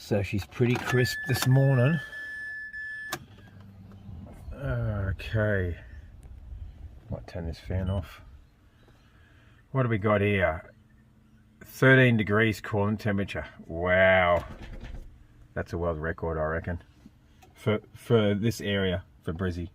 So she's pretty crisp this morning. Okay. Might turn this fan off. What do we got here? 13 degrees coolant temperature. Wow. That's a world record, I reckon. For this area, for Brizzy.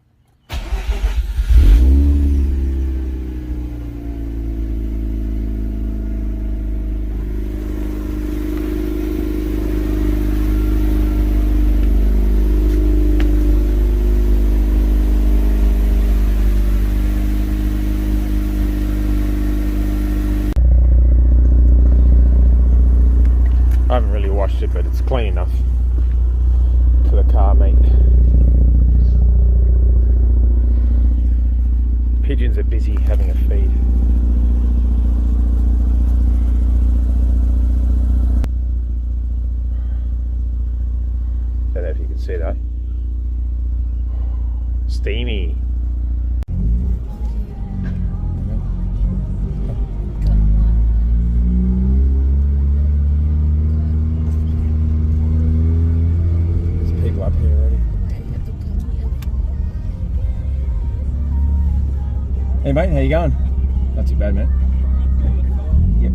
I haven't really washed it, but it's clean enough for the car, mate. Pigeons are busy having a feed. Don't know if you can see that. Steamy. Up here already. Hey mate, how you going? Not too bad, man. Yep.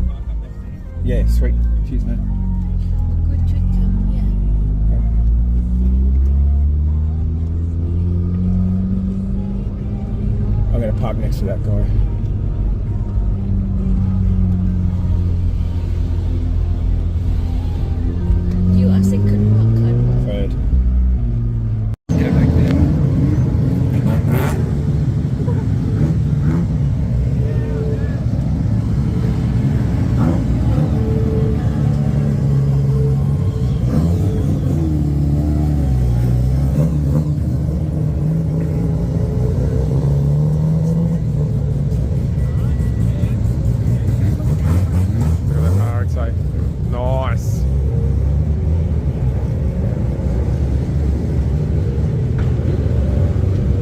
Yeah, sweet. Cheers, man. I'm gonna park next to that guy. You are second walk. Third. Nice.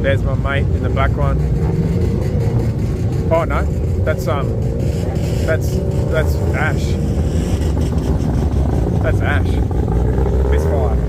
There's my mate in the black one. Oh no, that's Ash. That's Ash. Misfire.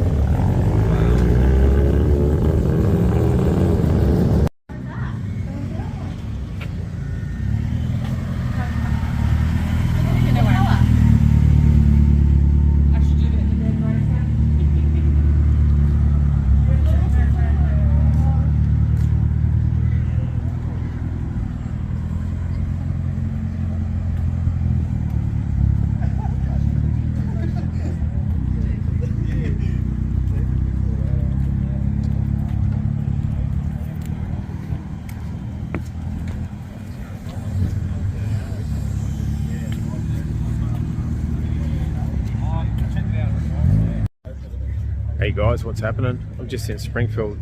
Hey guys, what's happening? I'm just in Springfield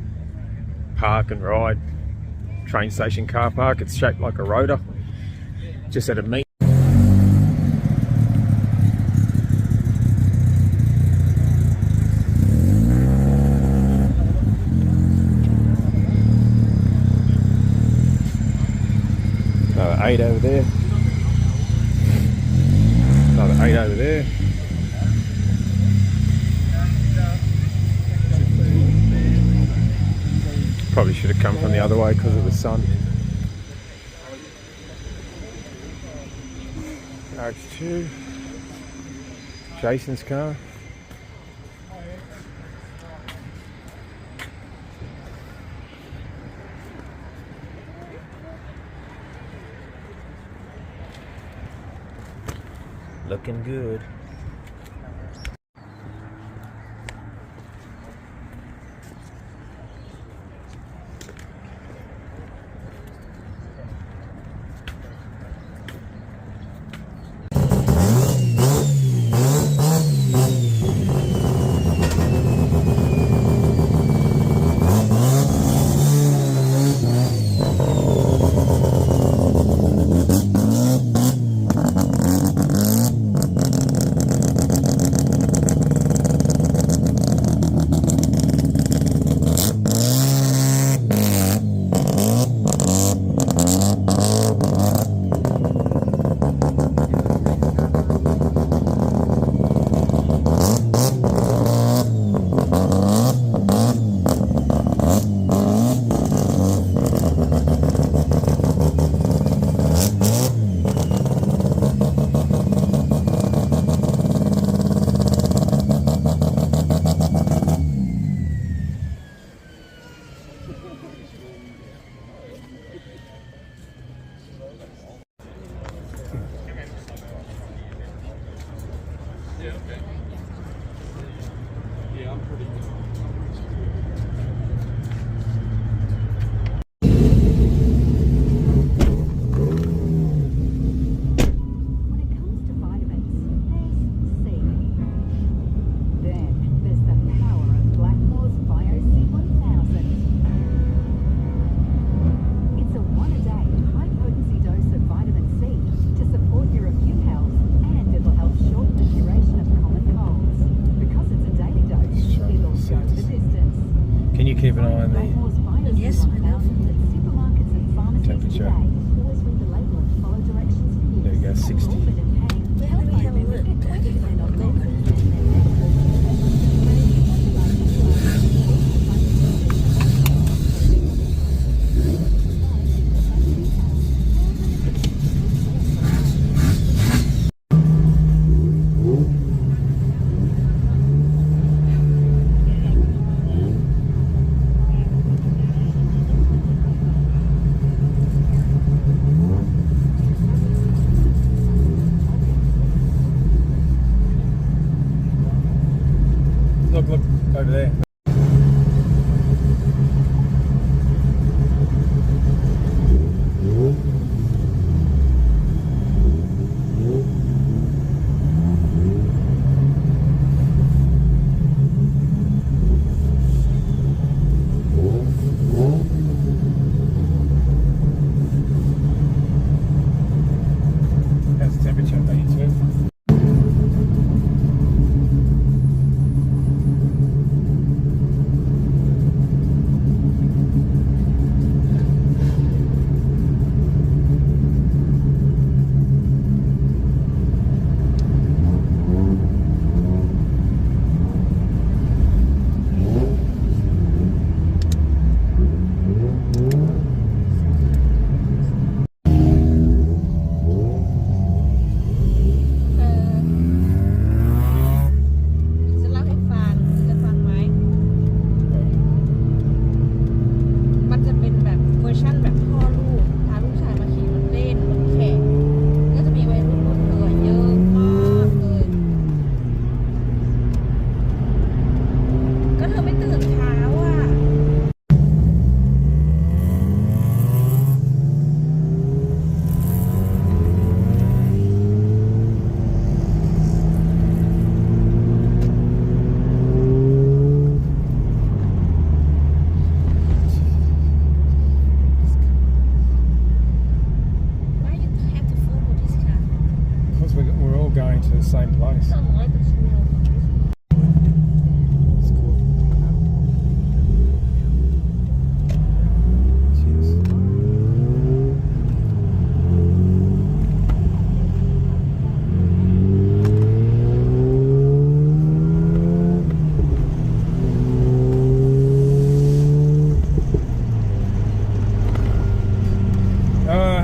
Park and Ride train station car park. It's shaped like a rotor. Just at a meet. Another 8 over there. Another 8 over there. Probably should have come from the other way because of the sun. RH2. Jason's car. Looking good. When it comes to vitamins, there's C. Then there's the power of Blackmore's Bio C1000. It's a one-a-day, high-potency dose of vitamin C to support your immune health, and it'll help shorten the duration of common colds. Because it's a daily dose, it'll go the distance. Can you keep an eye on the Blackmore's Bio Yes, I know. C1000 at supermarkets and pharmacies temperature? today. Always read the label and follow directions for use. There you go, 60. Enrollment and paying. Well, let me have a look. Why do you find out local? Look over there. How's the temperature? 82. We're all going to the same place. I don't like the smell. It's cool. Cheers.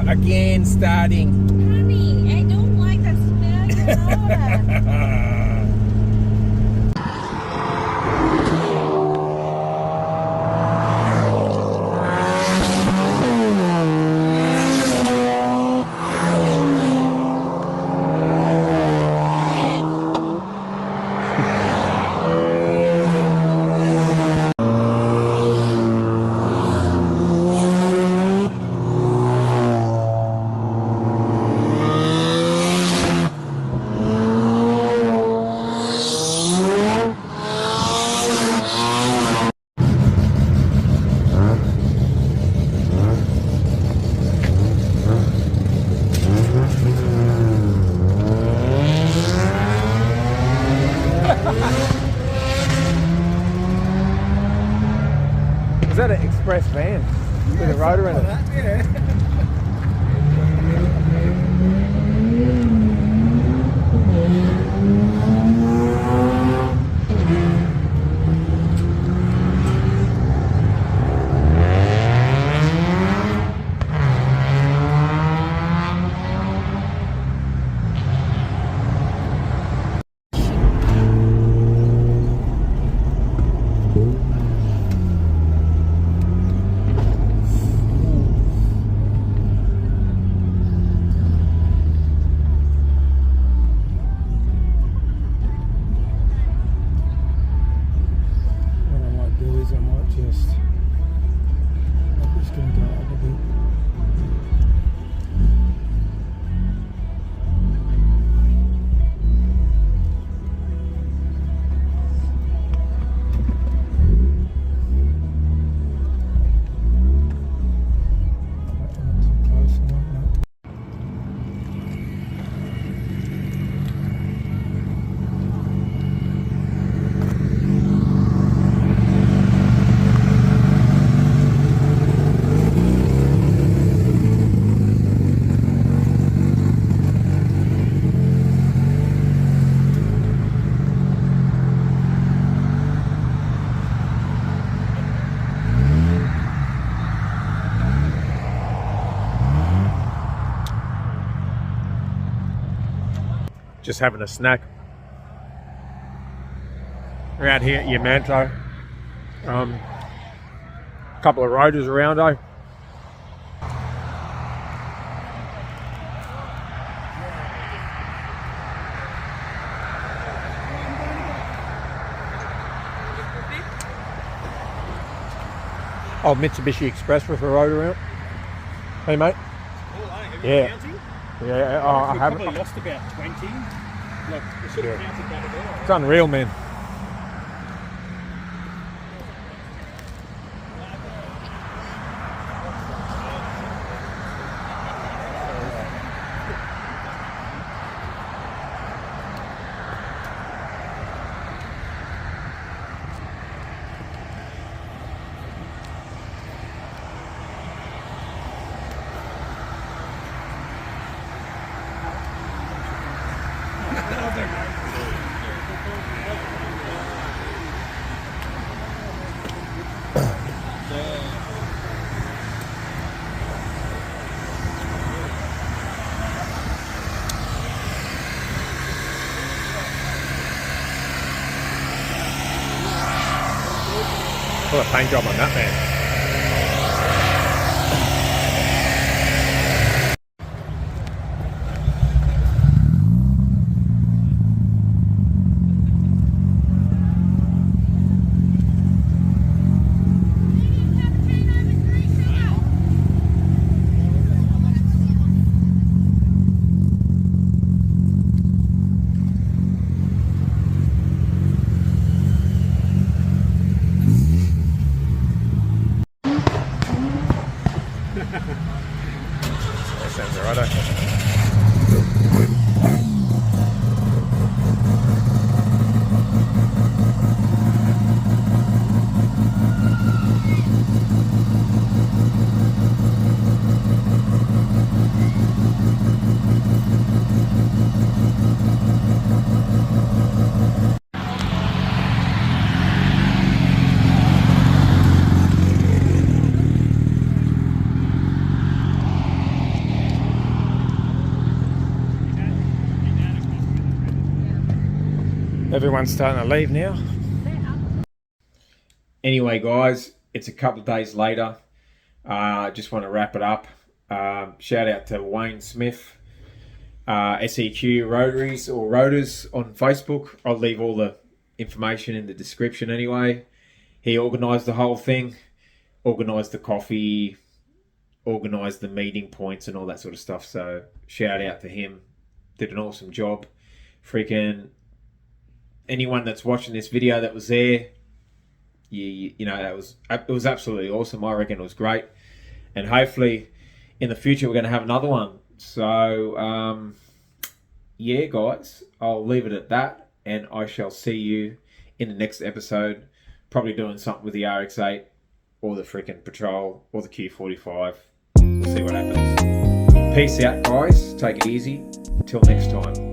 Again starting. Honey, I don't like that smell. You know that. Is that an express van with a rotor in it? Yeah. Just having a snack. We're out here at Yamanto. Couple of roaders around, eh? Oh, Mitsubishi Express with a road around. Hey, mate. Yeah. Yeah, I haven't. Probably lost about 20. Look, we should have counted that at all. It's unreal, man. What a paint job on that, man. That sounds alright. Everyone's starting to leave now. Anyway, guys, it's a couple of days later. Just want to wrap it up. Shout out to Wayne Smith, SEQ Rotaries or Rotors on Facebook. I'll leave all the information in the description anyway. He organised the whole thing, organised the coffee, organised the meeting points and all that sort of stuff. So shout out to him. Did an awesome job. Freaking anyone that's watching this video that was there, you know, it was absolutely awesome. I reckon it was great. And hopefully in the future we're going to have another one. So yeah, guys, I'll leave it at that, and I shall see you in the next episode. Probably doing something with the RX-8 or the freaking Patrol or the Q45. We'll see what happens. Peace out, guys. Take it easy. Till next time.